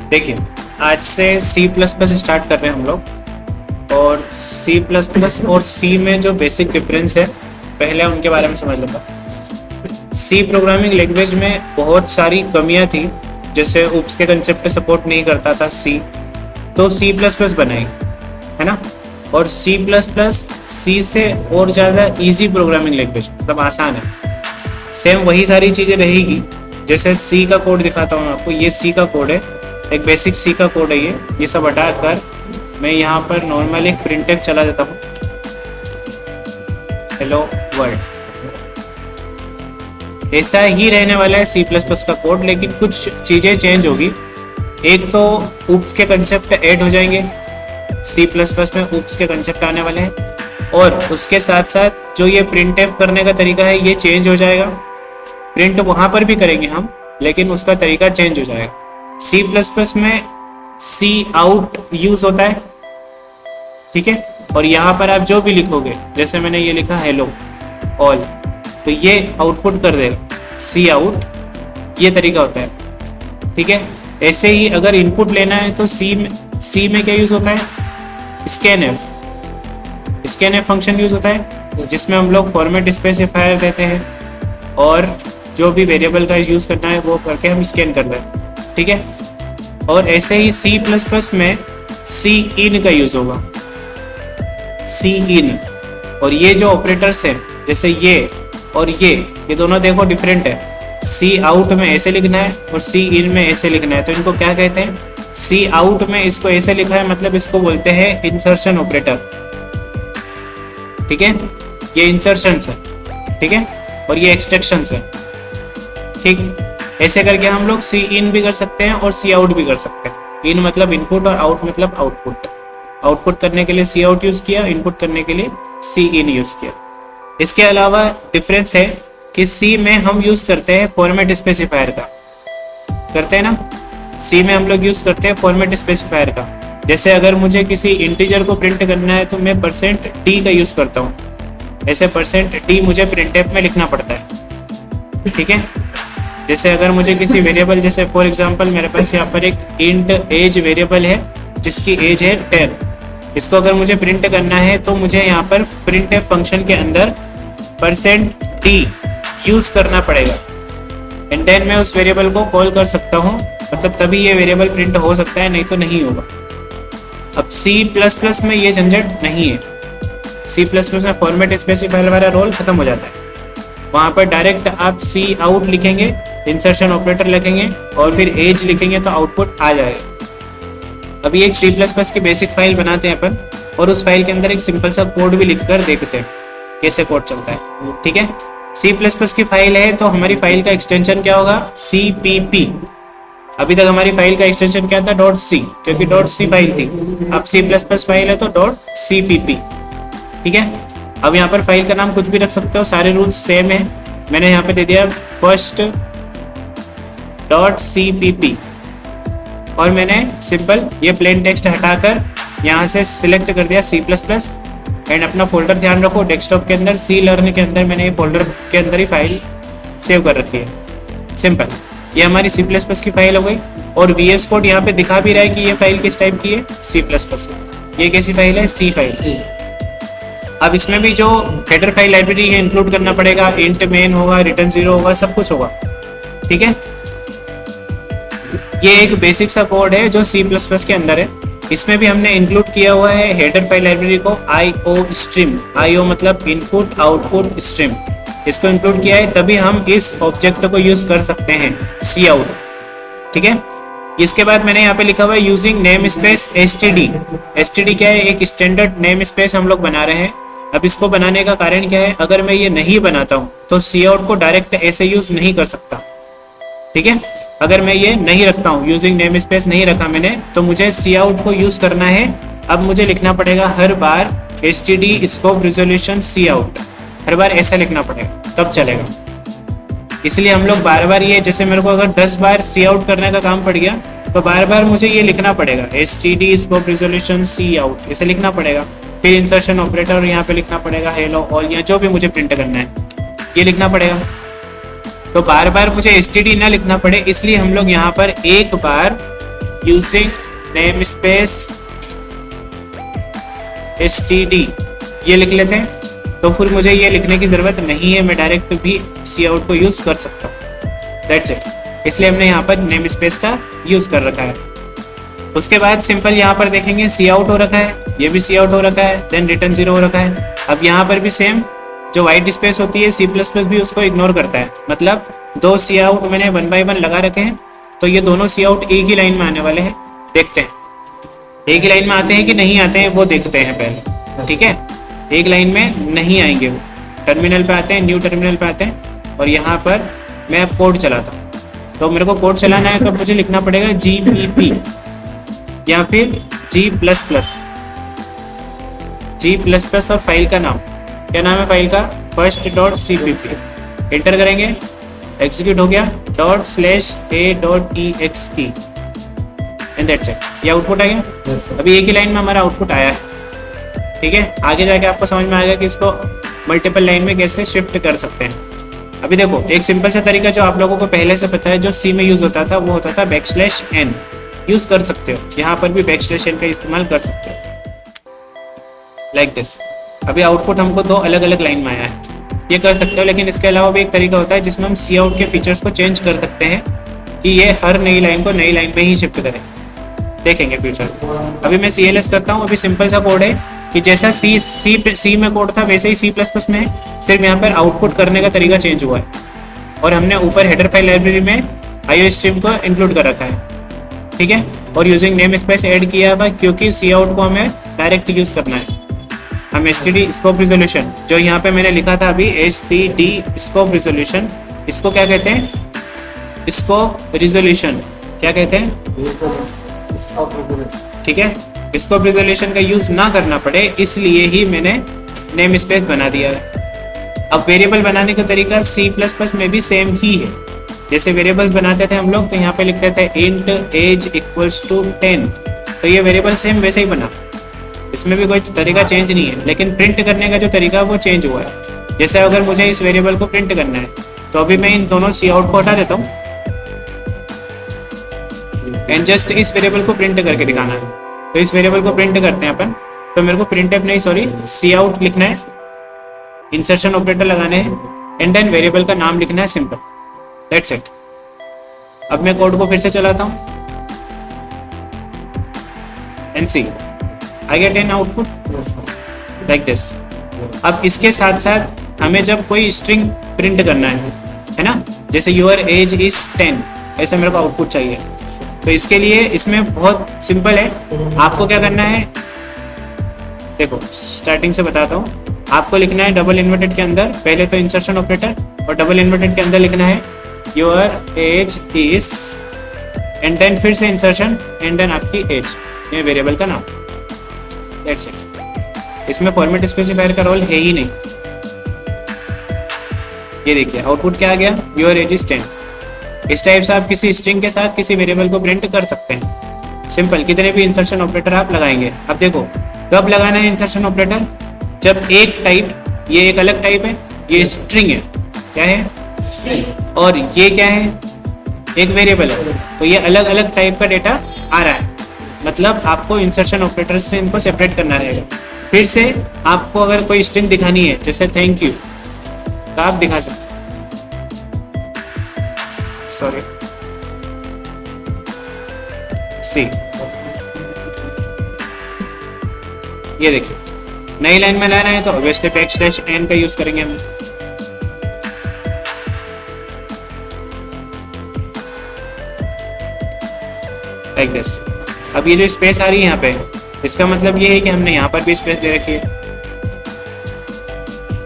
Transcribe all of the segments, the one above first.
देखिए, आज से C++ स्टार्ट कर रहे हैं हम लोग, और C++ और C में जो बेसिक डिफरेंस है पहले उनके बारे में समझ लेता हूँ। C प्रोग्रामिंग लैंग्वेज में बहुत सारी कमियां थी, जैसे UPS के कंसेप्ट सपोर्ट नहीं करता था C, तो C++ बनाई, है ना। और C++ से और ज़्यादा इजी प्रोग्रामिंग लैंग्वेज, मतलब आसान है। सेम वही सारी चीज़ें रहेगी, जैसे C का कोड दिखाता हूँ आपको। ये C का कोड है, एक बेसिक C का कोड है ये सब हटाकर मैं यहाँ पर नॉर्मल एक प्रिंटफ चला देता हूँ, हेलो वर्ल्ड। ऐसा ही रहने वाला है C++ का कोड, लेकिन कुछ चीज़ें चेंज होगी। एक तो UPS के कंसेप्ट ऐड हो जाएंगे, C++ में UPS के कंसेप्ट आने वाले हैं, और उसके साथ साथ जो ये प्रिंटफ करने का तरीका है ये चेंज हो जाएगा। प्रिंट वहाँ पर भी करेंगे हम, लेकिन उसका तरीका चेंज हो जाएगा। C++ में Cout यूज होता है, ठीक है। और यहाँ पर आप जो भी लिखोगे, जैसे मैंने ये लिखा हेलो ऑल, तो ये आउटपुट कर देगा Cout, ये तरीका होता है, ठीक है। ऐसे ही अगर इनपुट लेना है तो C में क्या यूज होता है, स्कैनफ फंक्शन यूज होता है, जिसमें हम लोग फॉर्मेट स्पेसिफायर देते हैं और जो भी वेरिएबल का यूज करना है वो करके हम स्कैन करते हैं, ठीक है। और ऐसे ही C++ में Cin का यूज होगा, Cin। और ये जो ऑपरेटर्स हैं, जैसे ये और ये दोनों देखो डिफरेंट है। Cout में ऐसे लिखना है और Cin में ऐसे लिखना है, तो इनको क्या कहते हैं। Cout में इसको ऐसे लिखा है, मतलब इसको बोलते हैं इंसर्शन ऑपरेटर, ठीक है। ये इंसर्शन है, ठीक है, और ये एक्सट्रैक्शन है, ठीक। ऐसे करके हम लोग Cin भी कर सकते हैं और Cout भी कर सकते हैं। इन मतलब इनपुट और आउट मतलब आउटपुट। आउटपुट करने के लिए Cout यूज किया, इनपुट करने के लिए Cin यूज किया। इसके अलावा डिफरेंस है कि C में हम यूज करते हैं फॉर्मेट स्पेसिफायर का, करते हैं ना। C में हम लोग यूज करते हैं फॉर्मेट स्पेसिफायर का। जैसे अगर मुझे किसी इंटीजर को प्रिंट करना है तो मैं %t का यूज करता हूँ, ऐसे %t मुझे प्रिंटफ में लिखना पड़ता है, ठीक है। जैसे अगर मुझे किसी वेरिएबल, जैसे फॉर एग्जांपल मेरे पास यहाँ पर एक इंट एज वेरिएबल है जिसकी एज है 10, इसको अगर मुझे प्रिंट करना है तो मुझे यहाँ पर प्रिंटफ फंक्शन के अंदर %t यूज करना पड़ेगा, एंड देन मैं उस वेरिएबल को कॉल कर सकता हूँ, मतलब तभी ये वेरिएबल प्रिंट हो सकता है, नहीं तो नहीं होगा। अब C++ में ये झंझट नहीं है। C++ में फॉर्मेट स्पेसिफायर वाला रोल खत्म हो जाता है। वहाँ पर डायरेक्ट आप Cout लिखेंगे, इंसर्शन ऑपरेटर लिखेंगे और फिर एज लिखेंगे तो आउटपुट आ जाएगा। अभी एक C++ की बेसिक फाइल बनाते हैं अपन, और उस फाइल के अंदर एक सिंपल सा कोड भी लिखकर देखते हैं कैसे कोड चलता है, ठीक है। C++ की फाइल है तो हमारी फाइल का एक्सटेंशन क्या होगा, CPP। अभी तक हमारी फाइल का एक्सटेंशन क्या था, .c, क्योंकि .c फाइल थी। अब C++ फाइल है तो .cpp, ठीक है। अब यहाँ पर फाइल का नाम कुछ भी रख सकते हो, सारे रूल्स सेम है। मैंने यहाँ पे दे दिया फर्स्ट .cpp, और मैंने सिंपल ये प्लेन टेक्स्ट हटाकर यहाँ से सिलेक्ट कर दिया C++, एंड अपना फोल्डर ध्यान रखो डेस्कटॉप के अंदर C लर्न के अंदर मैंने ये फोल्डर के अंदर ही फाइल सेव कर रखी है। सिंपल, ये हमारी C++ की फाइल हो गई। और VS कोड यहाँ पे दिखा भी रहा है कि ये फाइल किस टाइप की है, C++ है। ये कैसी फाइल है, C फाइल। अब इसमें भी जो हेडर फाइल लाइब्रेरी है इंक्लूड करना पड़ेगा, इंट मेन होगा, रिटर्न 0 होगा, सब कुछ होगा, ठीक है। ये एक बेसिक सा कोड है जो C++ के अंदर है। इसमें भी हमने इंक्लूड किया हुआ है हेडर फाइल लाइब्रेरी को, IOStream, IO मतलब इनपुट आउटपुट स्ट्रीम, इसको इंक्लूड किया है, तभी हम इस ऑब्जेक्ट को यूज कर सकते हैं Cout, ठीक है। इसके बाद मैंने यहाँ पे लिखा हुआ है यूजिंग नेम स्पेस std क्या है, एक स्टैंडर्ड नेम स्पेस हम लोग बना रहे हैं। अब इसको बनाने का कारण क्या है, अगर मैं ये नहीं बनाता हूँ तो Cout को डायरेक्ट ऐसे यूज नहीं कर सकता, ठीक है। अगर मैं ये नहीं रखता हूँ, यूजिंग नेम स्पेस नहीं रखा मैंने, तो मुझे Cout को यूज करना है। अब मुझे लिखना पड़ेगा हर बार std स्कोप रिजोल्यूशन Cout, हर बार ऐसा लिखना पड़ेगा, तब चलेगा। इसलिए हम लोग बार बार ये, जैसे मेरे को अगर 10 बार Cout करने का काम पड़ गया तो बार बार मुझे ये लिखना पड़ेगा std स्कोप रिजोल्यूशन Cout, ऐसे लिखना पड़ेगा। फिर इंसर्शन ऑपरेटर यहाँ पे लिखना पड़ेगा हेलो ऑल, या जो भी मुझे प्रिंट करना है ये लिखना पड़ेगा, तो बार बार मुझे std ना लिखना पड़े, इसलिए हम लोग यहाँ पर एक बार यूजिंग नेम स्पेस std ये लिख लेते हैं। तो फिर मुझे ये लिखने की जरूरत नहीं है, मैं डायरेक्ट भी सी आउट को यूज कर सकता हूँ। दैट्स इट, इसलिए हमने यहाँ पर नेम स्पेस का यूज कर रखा है। उसके बाद सिंपल यहाँ पर देखेंगे सी आउट हो रखा है, ये भी सी आउट हो रखा है, देन रिटर्न 0 हो रखा है। अब यहाँ पर भी सेम जो वाइट स्पेस होती है C++ भी उसको इग्नोर करता है, मतलब दो सी आउट मैंने 1 by 1 लगा रखे हैं, तो ये दोनों सी आउट एक ही लाइन में आने वाले हैं। देखते हैं एक ही लाइन में आते हैं कि नहीं आते हैं, वो देखते हैं पहले। ठीक है, एक लाइन में नहीं आएंगे वो, टर्मिनल पे आते हैं, न्यू टर्मिनल पे आते हैं, और यहाँ पर मैं अब कोड चलाता हूँ। तो मेरे को कोड चलाना है तो मुझे लिखना पड़ेगा GPP या फिर G++, और फाइल का नाम क्या नाम है फाइल का, first.cpp। एंटर करेंगे, एग्जीक्यूट हो गया ./a.exe एंड दैट्स इट। ये आउटपुट आ गया। अभी एक ही लाइन में हमारा आउटपुट आया है। ठीक है, आगे जाके आपको समझ में आएगा कि इसको मल्टीपल लाइन में कैसे शिफ्ट कर सकते हैं। अभी देखो एक सिंपल सा तरीका जो आप लोगों को पहले से पता है, जो सी में यूज होता था, वो होता था \n। यूज कर सकते हो, यहाँ पर भी \n का इस्तेमाल कर सकते हो, लाइक दिस। अभी आउटपुट हमको दो अलग अलग लाइन में आया है, ये कर सकते हो। लेकिन इसके अलावा भी एक तरीका होता है जिसमें हम सी आउट के फीचर्स को चेंज कर सकते हैं कि ये हर नई लाइन को नई लाइन पे ही शिफ्ट करें। देखेंगे फ्यूचर। अभी मैं CLS करता हूँ। अभी सिंपल सा कोड है कि जैसा सी में कोड था वैसे ही C++ में है, सिर्फ यहाँ पर आउटपुट करने का तरीका चेंज हुआ है, और हमने ऊपर हेडर फाइल लाइब्रेरी में IOStream को इंक्लूड कर रखा है। ठीक है, और यूजिंग नेम स्पेस ऐड किया हुआ क्योंकि सी आउट को हमें डायरेक्ट यूज करना है। हम std स्कोप रिजोल्यूशन जो यहाँ पे मैंने लिखा था अभी, std स्कोप रिजोल्यूशन, इसको क्या कहते हैं, स्कोप रिजोल्यूशन क्या कहते हैं। ठीक है, स्कोप रिजोल्यूशन का यूज ना करना पड़े इसलिए ही मैंने नेम स्पेस बना दिया है। अब वेरिएबल बनाने का तरीका C++ में भी सेम ही है। जैसे वेरिएबल्स बनाते थे हम लोग, तो यहाँ पे लिखते थे int age = 10, तो ये वेरिएबल सेम वैसे ही बना, इसमें भी कोई तरीका चेंज नहीं है। लेकिन प्रिंट करने का जो तरीका वो चेंज हुआ है। जैसे अगर मुझे इस वेरिएबल को प्रिंट करना है, तो अभी मैं इन दोनों सी आउट को हटा देता हूँ एंड जस्ट इस वेरिएबल को प्रिंट करके दिखाना है। तो इस वेरिएबल को प्रिंट करते हैं अपन, तो मेरे को printf नहीं सॉरी सी आउट लिखना है, इंसर्शन ऑपरेटर लगाने हैं, एंड देन वेरिएबल का नाम लिखना है, सिंपल, दैट्स इट। अब मैं कोड को फिर से चलाता हूँ and see I get an output like this. अब इसके साथ साथ हमें जब कोई स्ट्रिंग प्रिंट करना है ना, जैसे योर एज इज 10, ऐसा मेरे को आउटपुट चाहिए। तो इसके लिए इसमें बहुत सिंपल है, आपको क्या करना है, देखो स्टार्टिंग से बताता हूँ। आपको लिखना है डबल इन्वर्टेड के अंदर पहले तो इंसर्शन ऑपरेटर, और डबल इन्वर्टेड के अंदर लिखना है your age is, and then फिर से इंसर्शन, एंड देन आपकी एज, ये वेरिएबल का नाम, दैट्स इट। इसमें फॉर्मेट स्पेसिफायर का रोल है ही नहीं। ये देखिए आउटपुट क्या आ गया, योर एज इज 10। इस टाइप से आप किसी स्ट्रिंग के साथ किसी वेरिएबल को प्रिंट कर सकते हैं, सिंपल। कितने भी इंसर्शन ऑपरेटर आप लगाएंगे। अब देखो कब लगाना है इंसर्शन ऑपरेटर, जब एक टाइप, ये एक अलग टाइप है, ये स्ट्रिंग है, क्या है, और ये क्या है, एक वेरिएबल है, तो ये अलग अलग टाइप का डेटा आ रहा है, मतलब आपको इंसर्शन ऑपरेटर से इनको सेपरेट करना रहेगा। फिर से आपको अगर कोई स्ट्रिंग दिखानी है जैसे थैंक यू, तो आप दिखा सकते, सॉरी सी, ये देखिए नई लाइन में लाना है तो ऑब्वियसली \n का यूज करेंगे हम। Like this. अब ये जो स्पेस आ रही है यहाँ पे, इसका मतलब ये है कि हमने यहाँ पर भी स्पेस दे रखी है।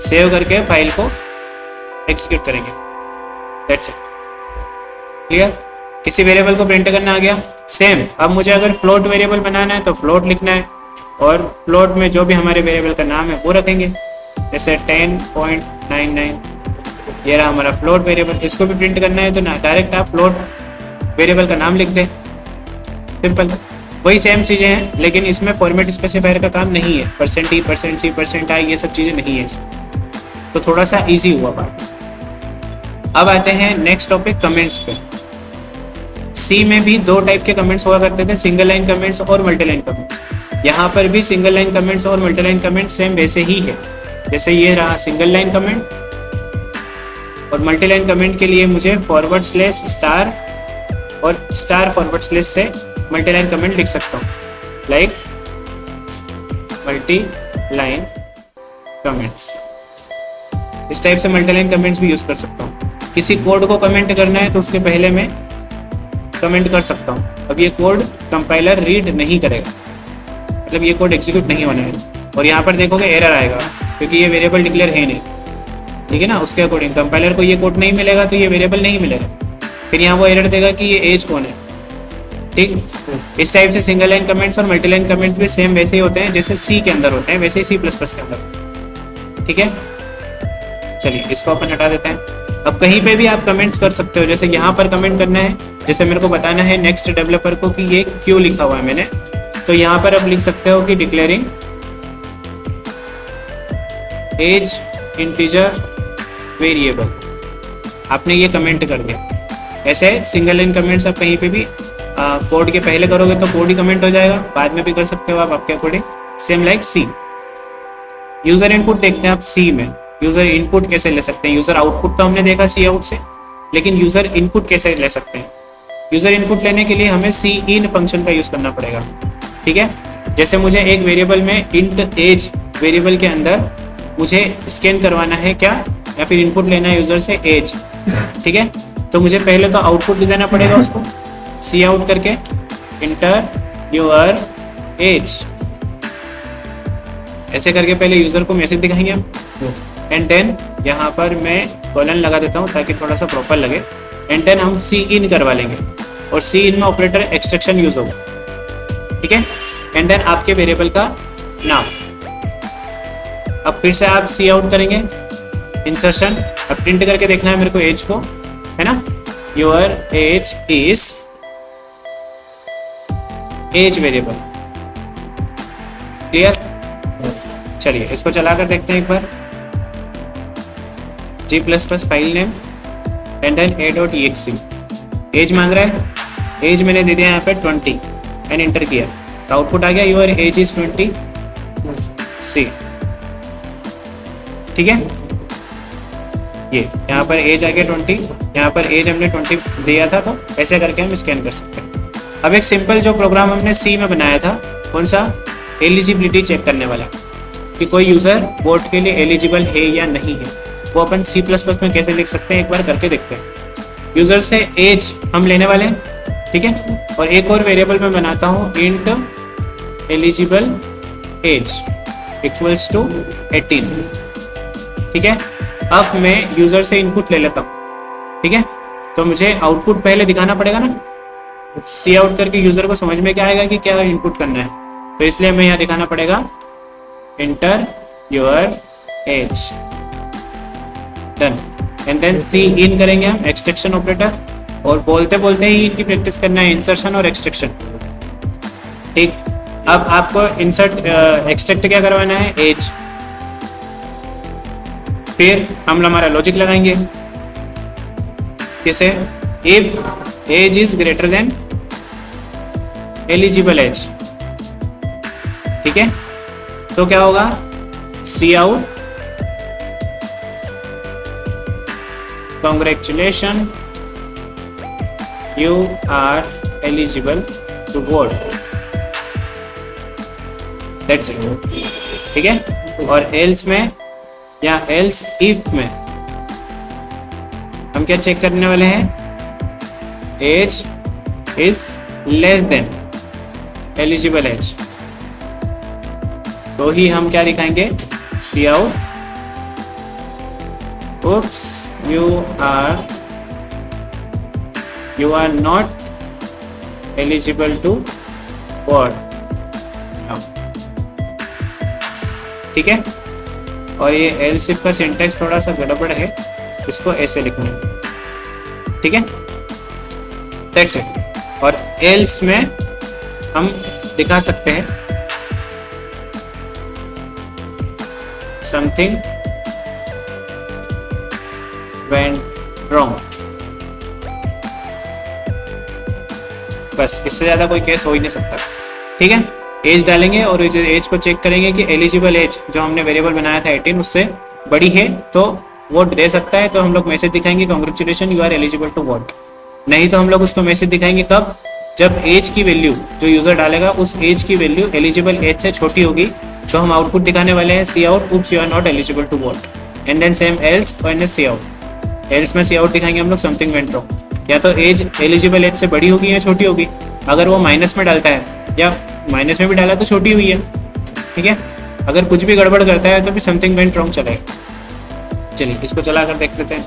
सेव करके फाइल को एग्जीक्यूट करेंगे, दैट्स इट, क्लियर। किसी वेरिएबल को प्रिंट करना आ गया, सेम। अब मुझे अगर फ्लोट वेरिएबल बनाना है तो फ्लोट लिखना है, और फ्लोट में जो भी हमारे वेरिएबल का नाम है वो रखेंगे, जैसे 10.99, ये रहा हमारा फ्लोट वेरिएबल। इसको भी प्रिंट करना है तो ना डायरेक्ट आप फ्लोट वेरिएबल का नाम लिख दें, सिंपल। वही सेम चीज़ें हैं, लेकिन इसमें फॉर्मेट स्पेसिफायर का काम नहीं है, %e, %c, %i, ये सब चीज़ें नहीं है इसमें, तो थोड़ा सा ईजी हुआ बात। अब आते हैं नेक्स्ट टॉपिक, कमेंट्स पे। सी में भी दो टाइप के कमेंट्स हुआ करते थे, सिंगल लाइन कमेंट्स और मल्टी लाइन कमेंट्स। यहाँ पर भी सिंगल लाइन कमेंट्स और मल्टी लाइन कमेंट्स सेम वैसे ही है, जैसे ये रहा सिंगल लाइन कमेंट, और मल्टी लाइन कमेंट के लिए मुझे फॉरवर्ड स्लैश स्टार और स्टार फॉरवर्ड स्लैश से मल्टी लाइन कमेंट लिख सकता हूँ, लाइक मल्टी लाइन कमेंट्स। इस टाइप से मल्टी लाइन कमेंट्स भी यूज कर सकता हूँ। किसी कोड को कमेंट करना है तो उसके पहले मैं कमेंट कर सकता हूँ। अब ये कोड कंपाइलर रीड नहीं करेगा, मतलब ये कोड एग्जीक्यूट नहीं होना है, और यहाँ पर देखोगे एरर आएगा क्योंकि ये वेरिएबल डिक्लेयर है नहीं, ठीक है ना। उसके अकॉर्डिंग कंपाइलर को ये कोड नहीं मिलेगा तो ये वेरिएबल नहीं मिलेगा, फिर यहाँ वो एरर देगा कि ये एज कौन है, ठीक। इस टाइप से सिंगल लाइन कमेंट्स और मल्टी लाइन कमेंट्स भी सेम वैसे ही होते हैं जैसे सी के अंदर होते हैं, वैसे ही C++ के अंदर, ठीक है। चलिए इसको अपन हटा देते हैं। अब कहीं पे भी आप कमेंट्स कर सकते हो, जैसे यहाँ पर कमेंट करना है, जैसे मेरे को बताना है नेक्स्ट डेवलपर को कि ये क्यों लिखा हुआ है मैंने, तो यहाँ पर आप लिख सकते हो कि डिक्लेयरिंग एज इंटीजर वेरिएबल, आपने ये कमेंट कर दिया। ऐसे सिंगल लाइन कमेंट्स आप कहीं पे भी कोड के पहले करोगे तो कोड ही कमेंट हो जाएगा, बाद में भी कर सकते हो आप आपके अकॉर्डिंग, सेम लाइक सी। यूजर इनपुट देखते हैं आप सी में, यूजर इनपुट कैसे ले सकते हैं। यूजर आउटपुट तो हमने देखा सी आउट से, लेकिन यूजर इनपुट कैसे ले सकते हैं। यूजर इनपुट लेने के लिए हमें सी इन फंक्शन का यूज करना पड़ेगा, ठीक है। जैसे मुझे एक वेरिएबल में इंट एज वेरिएबल के अंदर मुझे स्कैन करवाना है क्या, या फिर इनपुट लेना है यूजर से एज, ठीक है। तो मुझे पहले तो आउटपुट दे देना पड़ेगा उसको, सी आउट करके इंटर योर एज, ऐसे करके पहले यूजर को मैसेज दिखाएंगे हम। एंड देन यहाँ पर मैं कॉलन लगा देता हूँ ताकि थोड़ा सा प्रॉपर लगे। एंड देन हम सी इन करवा लेंगे, और सी इन में ऑपरेटर एक्सट्रैक्शन यूज होगा, ठीक है। एंड देन आपके वेरिएबल का नाम। अब फिर से आप सी आउट करेंगे, इंसर्शन, अब प्रिंट करके देखना है मेरे को एज को, है ना। Your age is age variable, clear. चलिए इसको चलाकर देखते हैं एक बार। G++ file name and then a.exe, age मांग रहा है, एज मैंने दे दिया यहाँ पे 20 एंड इंटर किया तो आउटपुट आ गया योर एज इज 20 सी, ठीक है। ये यहाँ पर एज आ गया 20, यहाँ पर एज हमने 20 दिया था, तो ऐसे करके हम स्कैन कर सकते हैं। अब एक सिंपल जो प्रोग्राम हमने सी में बनाया था, कौन सा, एलिजिबिलिटी चेक करने वाला, कि कोई यूजर बोर्ड के लिए एलिजिबल है या नहीं है, वो अपन C++ में कैसे लिख सकते हैं एक बार करके देखते हैं। यूजर से एज हम लेने वाले हैं, ठीक है, और एक और वेरिएबल में बनाता हूँ int eligible age equals to 18, ठीक है। अब मैं यूजर से इनपुट ले लेता हूँ, ठीक है। तो मुझे आउटपुट पहले दिखाना पड़ेगा ना, सी आउट करके यूजर को समझ में क्या आएगा कि क्या इनपुट करना है, तो इसलिए हमें यहाँ दिखाना पड़ेगा enter your age, done. And then cin करेंगे हम, एक्सट्रैक्शन ऑपरेटर, और बोलते बोलते ही इनकी प्रैक्टिस करना है, इंसर्शन और एक्सट्रैक्शन, ठीक। अब आपको इंसर्ट एक्सट्रैक्ट क्या करवाना है, एज, फिर हम हमारा लॉजिक लगाएंगे, कैसे, if age is greater than eligible age, ठीक है। तो क्या होगा, cout congratulation you are eligible to vote, that's it, ठीक है। और else में या else if में हम क्या चेक करने वाले हैं, age is less than eligible age, तो ही हम क्या दिखाएंगे, सी out oops you are not eligible to vote, ठीक है। और ये else if का सिंटैक्स थोड़ा सा गड़बड़ है, इसको ऐसे लिखना है, ठीक है, दैट्स इट। और else में हम दिखा सकते हैं something went रॉन्ग। बस इससे ज़्यादा कोई केस हो ही नहीं सकता। ठीक है, एज डालेंगे और एज को चेक करेंगे कि एलिजिबल एज जो हमने वेरिएबल बनाया था 18 उससे बड़ी है तो वोट दे सकता है, तो हम लोग मैसेज दिखाएंगे congratulation you are eligible to vote. नहीं तो हम लोग उसको मैसेज दिखाएंगे कब, जब एज की वैल्यू जो यूज़र डालेगा उस एज की वैल्यू एलिजिबल एज से छोटी होगी, तो हम आउटपुट दिखाने वाले हैं cout oops you are not eligible to vote and then same else और सी आउट। एल्स में सी आउट दिखाएंगे हम लोग समथिंग वेंट रॉन्ग, या तो एज एलिजिबल एज से बड़ी होगी या छोटी होगी। अगर वो माइनस में डालता है या माइनस में भी डाला तो छोटी हुई है। ठीक है, अगर कुछ भी गड़बड़ करता है तो भी समथिंग वेंट रॉन्ग चलेगा। चलिए इसको चला कर देख लेते हैं।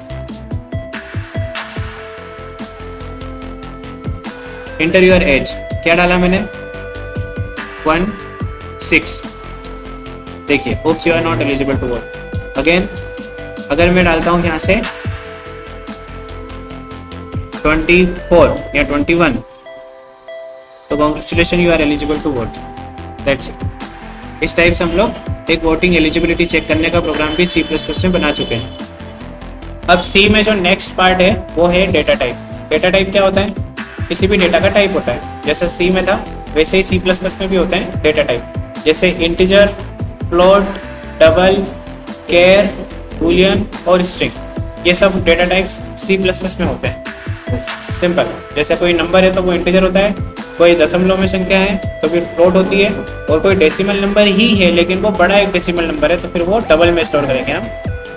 इंटर योर एज, क्या डाला मैंने 16। देखिए oops you are not eligible to vote. Again अगर मैं डालता हूँ यहाँ से 24 या 21 तो congratulation you are eligible to vote. That's it. इस टाइप से हम लोग एक वोटिंग एलिजिबिलिटी चेक करने का प्रोग्राम भी C++ में बना चुके हैं। अब C में जो नेक्स्ट पार्ट है वो है डेटा टाइप। डेटा टाइप क्या होता है, किसी भी डेटा का टाइप होता है। जैसे C में था वैसे ही C++ में भी होते हैं डेटा टाइप, जैसे इंटीजर, फ्लोट, डबल, केर, बूलियन और स्ट्रिंग। ये सब डेटा टाइप्स C++ में होते हैं। सिंपल, जैसे कोई नंबर है तो वो इंटीजर होता है, कोई दशमलव में संख्या है तो फिर फ्लोट होती है, और कोई डेसिमल नंबर ही है लेकिन वो बड़ा एक डेसिमल नंबर है तो फिर वो डबल में स्टोर करेंगे हम।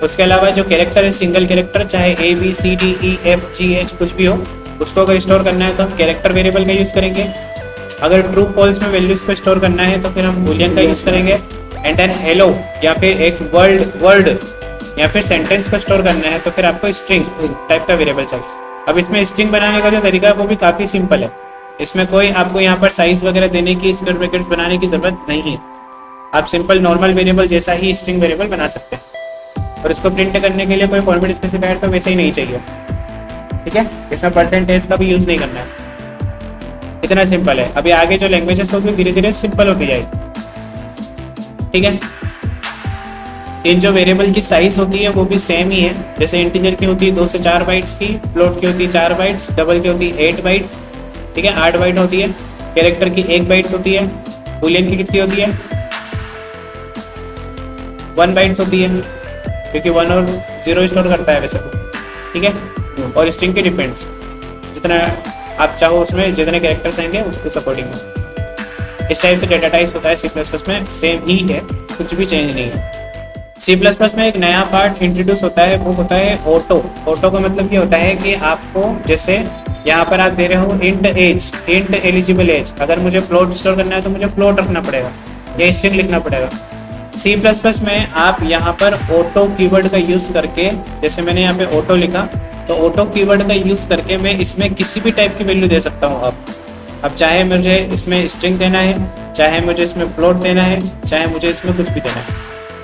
उसके अलावा जो कैरेक्टर है सिंगल कैरेक्टर, चाहे ABCDEFGH कुछ भी हो, उसको अगर स्टोर करना है तो हम कैरेक्टर वेरिएबल का यूज़ करेंगे। अगर ट्रू फॉल्स में वैल्यूज को स्टोर करना है तो फिर हम बूलियन का यूज़ करेंगे। एंड देन हेलो या फिर एक वर्ड या फिर सेंटेंस को स्टोर करना है तो फिर आपको स्ट्रिंग टाइप का वेरिएबल चाहिए। अब इसमें स्ट्रिंग बनाने का जो तरीका है वो भी काफ़ी सिंपल है। इसमें कोई आपको यहाँ पर साइज वगैरह देने की, स्क्वायर ब्रैकेट्स बनाने की जरूरत नहीं है। आप सिंपल नॉर्मल वेरिएबल जैसा ही स्ट्रिंग वेरिएबल बना सकते हैं, और इसको प्रिंट करने के लिए कोई फॉर्मेट स्पेसिफायर तो वैसे ही नहीं चाहिए। ठीक है, इसमें परसेंटेज का भी यूज़ नहीं करना है, इतना सिंपल है। अभी आगे जो लैंग्वेजेस होगी धीरे धीरे सिंपल होती जाएगी। ठीक है, इन जो वेरिएबल की साइज होती है वो भी सेम ही है। जैसे इंटीजर की होती है 2 से 4 बाइट्स की, फ्लोट की होती है 4 बाइट्स, डबल की होती है 8 बाइट्स। ठीक है, 8 बाइट होती है। कैरेक्टर की 1 बाइट्स होती है। बूलियन की कितनी होती है 1 बाइट्स होती है, क्योंकि 1 और 0 स्टोर करता है वैसे। ठीक है, और स्ट्रिंग के डिपेंड्स जितना आप चाहो उसमें जितने कैरेक्टर्स आएंगे उसके सपोर्टिंग में। इस टाइप से डेटा टाइप होता है C++ में, सेम ही है, कुछ भी चेंज नहीं है। C++ में एक नया पार्ट इंट्रोड्यूस होता है, वो होता है ऑटो। ऑटो का मतलब ये होता है कि आपको जैसे यहाँ पर आप दे रहे हो int age, int eligible age, अगर मुझे फ्लोट स्टोर करना है तो मुझे फ्लोट रखना पड़ेगा या स्ट्रिंग लिखना पड़ेगा। C++ में आप यहाँ पर ऑटो कीवर्ड का यूज़ करके, जैसे मैंने यहाँ पे ऑटो लिखा तो ऑटो कीवर्ड का यूज़ करके मैं इसमें किसी भी टाइप की वैल्यू दे सकता हूँ। अब चाहे मुझे इसमें स्ट्रिंग देना है, चाहे मुझे इसमें फ्लोट देना है, चाहे मुझे इसमें कुछ भी देना है,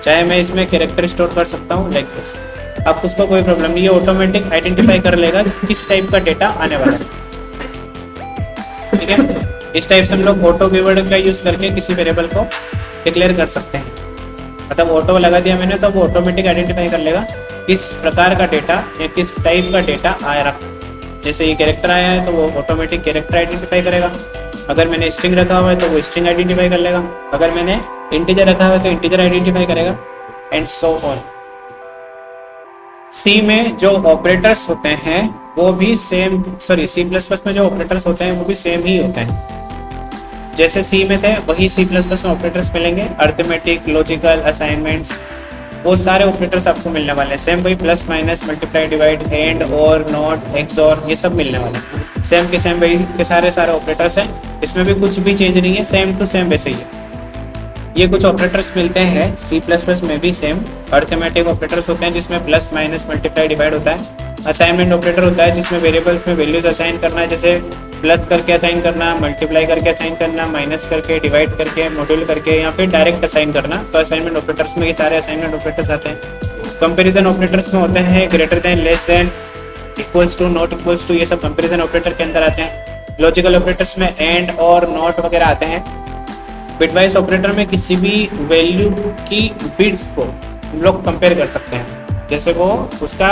चाहे मैं इसमें कैरेक्टर स्टोर कर सकता हूँ लाइक दिस। अब उसको कोई प्रॉब्लम नहीं है, ऑटोमेटिक आइडेंटिफाई कर लेगा किस टाइप का डेटा आने वाला है। ठीक है, इस टाइप से हम लोग ऑटो कीवर्ड का यूज़ करके किसी वेरिएबल को डिक्लेयर कर सकते हैं। मतलब ऑटो लगा दिया मैंने तो वो ऑटोमेटिक आइडेंटिफाई कर लेगा किस प्रकार का डेटा या किस टाइप का डेटा आ रहा। जैसे ये कैरेक्टर आया है तो वो ऑटोमेटिक कैरेक्टर आइडेंटिफाई करेगा। अगर मैंने स्ट्रिंग रखा हुआ है तो वो स्ट्रिंग आइडेंटिफाई कर लेगा। अगर मैंने इंटीजर रखा हुआ है तो इंटीजर आइडेंटिफाई करेगा, एंड सो ऑन। C में जो ऑपरेटर्स होते हैं वो भी सेम, C++ में जो ऑपरेटर्स होते हैं वो भी सेम ही होते हैं। जैसे C में थे वही C++ में ऑपरेटर्स मिलेंगे। अर्थमेटिक, लॉजिकल, असाइनमेंट्स, वो सारे ऑपरेटर्स आपको मिलने वाले हैं। सेम वही plus minus, multiply, divide, and, और, नॉट, एक्सऑर, ये सब मिलने वाले हैं। सेम के सेम वही के सारे ऑपरेटर्स हैं, इसमें भी कुछ भी चेंज नहीं है, सेम टू सेम वैसे ही है। ये कुछ ऑपरेटर्स मिलते हैं C++ में भी सेम। अर्थमेटिक ऑपरेटर्स होते हैं जिसमें प्लस माइनस मल्टीप्लाई डिवाइड होता है। असाइनमेंट ऑपरेटर होता है जिसमें वेरिएबल्स में वैल्यूज असाइन करना है, जैसे प्लस करके असाइन करना, मल्टीप्लाई करके असाइन करना, माइनस करके, डिवाइड करके, मॉड्यूल करके, या फिर डायरेक्ट असाइन करना। तो असाइनमेंट ऑपरेटर्स में ये सारे असाइनमेंट ऑपरेटर्स आते हैं। कंपेरिजन ऑपरेटर्स में होते हैं greater than, less than, equals to, not equals to, ये सब कंपेरिजन ऑपरेटर के अंदर आते हैं। लॉजिकल ऑपरेटर्स में एंड और नॉट वगैरह आते हैं। बिटवाइज ऑपरेटर में किसी भी वैल्यू की बिट्स को हम लोग कंपेयर कर सकते हैं, जैसे वो उसका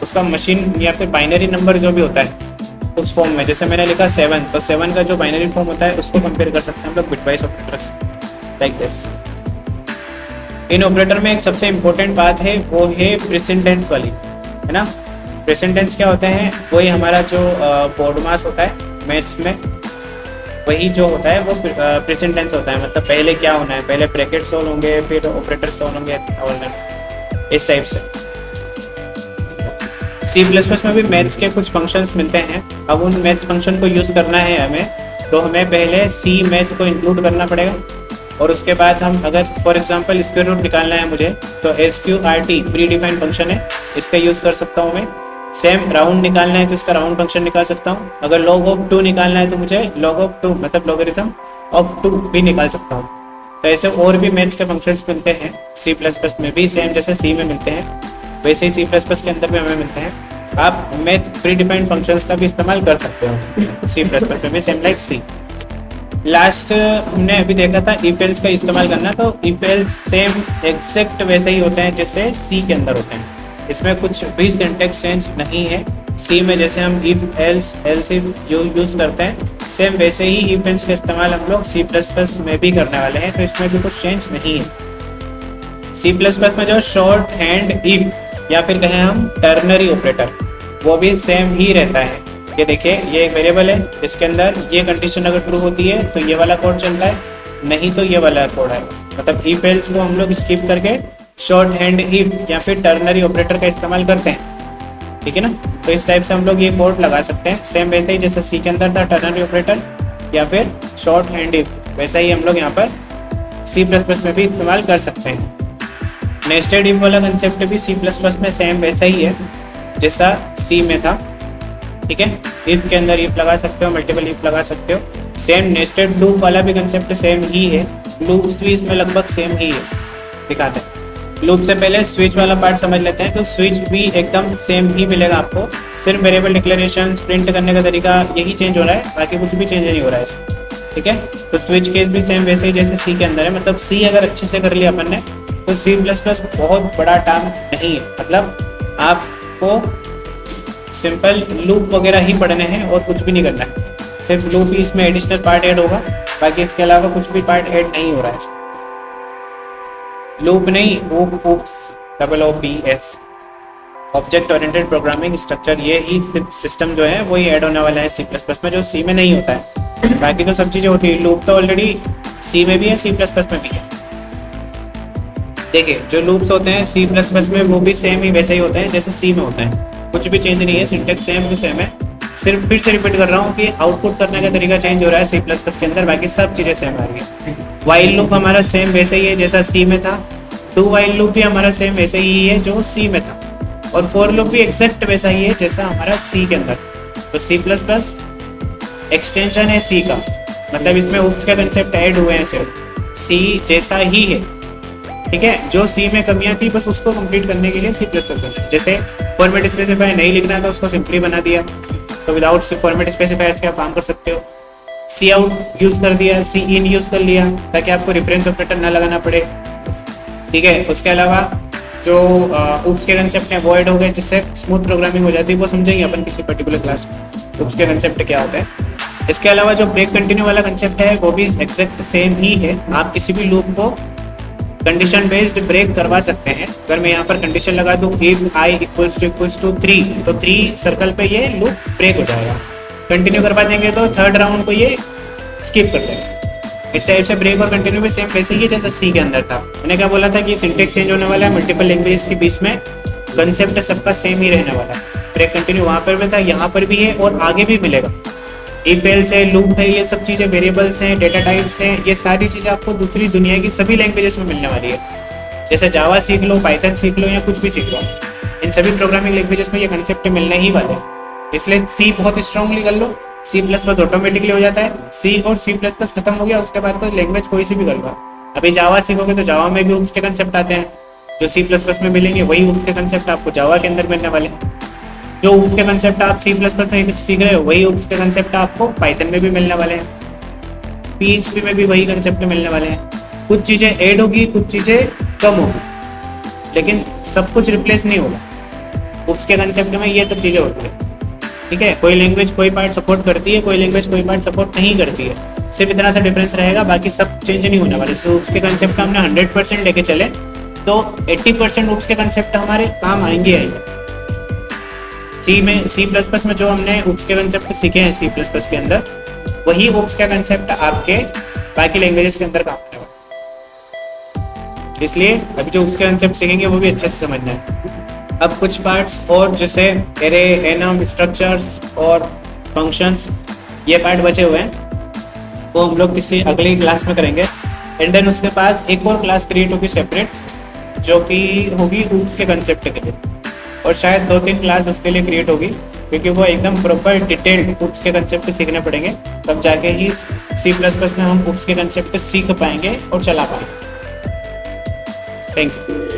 उसका मशीन या फिर बाइनरी नंबर जो भी होता है उस फॉर्म में, जैसे मैंने लिखा 7, तो 7 का जो बाइनरी फॉर्म होता है उसको कंपेयर कर सकते हैं हम लोग bitwise operators like this. In operator में एक सबसे इम्पोर्टेंट बात है वो है प्रेजेंट टेंस वाली, है ना। प्रेजेंट टेंस क्या होता है, वही हमारा जो बोर्ड मास होता है मैथ्स में, वही जो होता है वो प्रेजेंट टेंस होता है। मतलब पहले क्या होना है, पहले ब्रैकेट्स ऑन होंगे, फिर ऑपरेटर्स ऑन होंगे, और इस टाइप से। C++ में भी मैथ्स के कुछ फंक्शंस मिलते हैं। अब उन मैथ्स फंक्शन को यूज़ करना है हमें, तो हमें पहले C मैथ को इंक्लूड करना पड़ेगा, और उसके बाद हम अगर फॉर एग्जांपल स्क्वायर रूट निकालना है मुझे, तो SQRT प्री डिफाइंड फंक्शन है, इसका यूज़ कर सकता हूँ मैं। सेम राउंड निकालना है तो इसका राउंड फंक्शन निकाल सकता हूँ। अगर log of 2 निकालना है तो मुझे log of 2 मतलब लॉगरिथम ऑफ 2 भी निकाल सकता हूँ। तो ऐसे और भी मैथ्स के फंक्शंस मिलते हैं C++ में भी, सेम जैसे C में मिलते हैं वैसे ही C++ के अंदर भी हमें मिलते हैं। आप मैथ प्री डिफाइंड फंक्शंस का भी इस्तेमाल कर सकते हो C++ में भी, सेम लाइक C। लास्ट हमने अभी देखा था if else का इस्तेमाल करना, तो if else सेम एग्जैक्ट वैसे ही होते हैं जैसे C के अंदर होते हैं। इसमें कुछ भी सिंटैक्स चेंज नहीं है। C में जैसे हम if else else if use करते हैं, सेम वैसे ही if else का इस्तेमाल हम लोग C++ में भी करने वाले हैं, तो इसमें भी कुछ चेंज नहीं है। C++ में जो शॉर्ट हैंड if या फिर कहें हम टर्नरी ऑपरेटर, वो भी सेम ही रहता है। ये देखिए, ये एक वेरिएबल है, इसके अंदर ये कंडीशन अगर ट्रू होती है तो ये वाला कोड चलता है, नहीं तो ये वाला कोड है। मतलब if else को हम लोग स्किप करके शॉर्ट हैंड if या फिर टर्नरी ऑपरेटर का इस्तेमाल करते हैं, ठीक है ना। तो इस टाइप से हम लोग ये कोड लगा सकते हैं, सेम वैसे ही जैसे C के अंदर था टर्नरी ऑपरेटर या फिर शॉर्ट हैंड if, वैसा ही हम लोग यहाँ पर C++ में भी इस्तेमाल कर सकते हैं। नेस्टेड if वाला कंसेप्ट भी C++ में सेम वैसा ही है जैसा C में था, ठीक है। if के अंदर if लगा सकते हो, मल्टीपल if लगा सकते हो। सेम नेस्टेड लूप वाला भी कंसेप्ट सेम ही है, लूप्स भी इसमें लगभग सेम ही है, दिखाते हैं। लूप से पहले स्विच वाला पार्ट समझ लेते हैं, तो स्विच भी एकदम सेम ही मिलेगा आपको, सिर्फ वेरिएबल डिक्लेरेशन प्रिंट करने का तरीका यही चेंज हो रहा है, बाकी कुछ भी चेंज नहीं हो रहा है इसमें, ठीक है। तो स्विच केस भी सेम वैसे ही जैसे C के अंदर है। मतलब C अगर अच्छे से कर लिया अपन ने तो C++ बहुत बड़ा टर्म नहीं है। मतलब आपको सिंपल लूप वगैरह ही पढ़ने हैं और कुछ भी नहीं करना है, सिर्फ लूप ही इसमें एडिशनल पार्ट ऐड होगा, बाकी इसके अलावा कुछ भी पार्ट ऐड नहीं हो रहा है। लूप नहीं, OOPS OOPS object oriented programming structure, ये ही सिस्टम जो है वही ऐड होने वाला है C++ में, जो C में नहीं होता है। बाकी तो सब चीज़ें होती है, लूप तो ऑलरेडी C में भी है, C++ में भी है। देखिए, जो लूप्स होते हैं C++ में वो भी सेम ही वैसे ही होते हैं जैसे C में होते हैं, कुछ भी चेंज नहीं है, सिंटेक्स सेम टू सेम है। सिर्फ फिर से रिपीट कर रहा हूँ कि आउटपुट करने का तरीका चेंज हो रहा है C++ के अंदर, बाकी सब चीज़ें सेम आ रही है। वाइल लूप हमारा सेम वैसे ही है जैसा C में था, डू वाइल लूप भी हमारा सेम वैसे ही है जो C में था, और फॉर लूप भी एग्जैक्ट वैसा ही है जैसा हमारा C के अंदर। तो C++ एक्सटेंशन है C का, मतलब इसमें OOPS का कंसेप्ट ऐड हुए हैं, सिर्फ C जैसा ही है, ठीक है। जो C में कमियां थी बस उसको कंप्लीट करने के लिए C++ करना है। जैसे फॉर्मेट स्पेसिफायर नहीं लिखना था उसको सिंपली बना दिया, तो विदाउट फॉर्मेट स्पेसिफायर से आप काम कर सकते हो। C आउट यूज़ कर दिया, C इन यूज़ कर लिया ताकि आपको रेफरेंस ऑपरेटर ना लगाना पड़े, ठीक है। उसके अलावा जो OOPS के कंसेप्ट हैं वो ऐड हो गए, जिससे स्मूथ प्रोग्रामिंग हो जाती है, वो समझेंगे अपन किसी पर्टिकुलर क्लास में OOPS के कंसेप्ट क्या होता है। इसके अलावा जो ब्रेक कंटिन्यू वाला कंसेप्ट है वो भी एग्जैक्ट सेम ही है। आप किसी भी लूप को कंडीशन बेस्ड ब्रेक करवा सकते हैं। अगर मैं यहाँ पर कंडीशन लगा दूँ if I = 3, तो 3 सर्कल पे ये लूप ब्रेक हो जाएगा। कंटिन्यू करवा देंगे तो थर्ड राउंड को ये स्किप कर देगा। इस टाइप से ब्रेक और कंटिन्यू भी सेम वैसे ही है जैसा C के अंदर था। मैंने क्या बोला था कि सिंटेक्स चेंज होने वाला है, मल्टीपल लैंग्वेजेस के बीच में कंसेप्ट सबका सेम ही रहने वाला है। ब्रेक कंटिन्यू वहाँ पर भी था, यहाँ पर भी है और आगे भी मिलेगा। if else है, लूप है, ये सब चीज़ें वेरिएबल्स हैं, डेटा टाइप्स हैं, ये सारी चीज़ें आपको दूसरी दुनिया की सभी लैंग्वेजेस में मिलने वाली है। जैसे जावा सीख लो, पाइथन सीख लो या कुछ भी सीख लो, इन सभी प्रोग्रामिंग लैंग्वेजेस में ये कंसेप्ट मिलने ही वाले हैं। इसलिए C बहुत स्ट्रांगली कर लो, C++ ऑटोमेटिकली हो जाता है। C और C++ खत्म हो गया, उसके बाद तो लैंग्वेज कोई सी भी कर लो। अभी जावा सीखोगे तो जावा में भी OOPS के कंसेप्ट आते हैं, जो C++ में मिलेंगे वही OOPS के कंसेप्ट आपको जावा के अंदर मिलने वाले हैं। जो OOPS के कंसेप्ट आप C++ में सीख रहे हो वही OOPS के कंसेप्ट आपको पाइथन में भी मिलने वाले हैं, PHP में भी वही कंसेप्ट मिलने वाले हैं। कुछ चीज़ें ऐड होगी, कुछ चीज़ें कम होगी, लेकिन सब कुछ रिप्लेस नहीं होगा। उप्स के कंसेप्ट में ये सब चीज़ें होती है। ठीक है, कोई लैंग्वेज कोई पार्ट सपोर्ट करती है, कोई लैंग्वेज कोई पार्ट सपोर्ट नहीं करती है, सिर्फ इतना सा डिफरेंस रहेगा, बाकी सब चेंज नहीं होने वाले। तो उप्स के कंसेप्ट हमने 100% लेके चले तो 80% उप्स के कंसेप्ट हमारे काम आएंगे सी में, C++ में जो हमने उप्स के कंसेप्ट सीखे हैं C++ के अंदर, वही उप्स का कंसेप्ट आपके बाकी लैंग्वेजेस के अंदर काम आने वाला। इसलिए अभी जो उप्स के कंसेप्ट सीखेंगे वो भी अच्छे से समझना है। अब कुछ पार्ट्स और जैसे एरे, एनम, स्ट्रक्चर्स और फंक्शंस, ये पार्ट बचे हुए हैं, वो हम लोग किसी अगली क्लास में करेंगे। एंड देन उसके बाद एक और क्लास क्रिएट होगी सेपरेट, जो कि होगी उप्स के कंसेप्ट के लिए, और शायद 2-3 क्लास उसके लिए क्रिएट होगी, क्योंकि वो एकदम प्रॉपर डिटेल्ड उप्स के कंसेप्ट सीखने पड़ेंगे, तब जाके ही C++ में हम उप्स के कंसेप्ट सीख पाएंगे और चला पाएंगे। Thank you.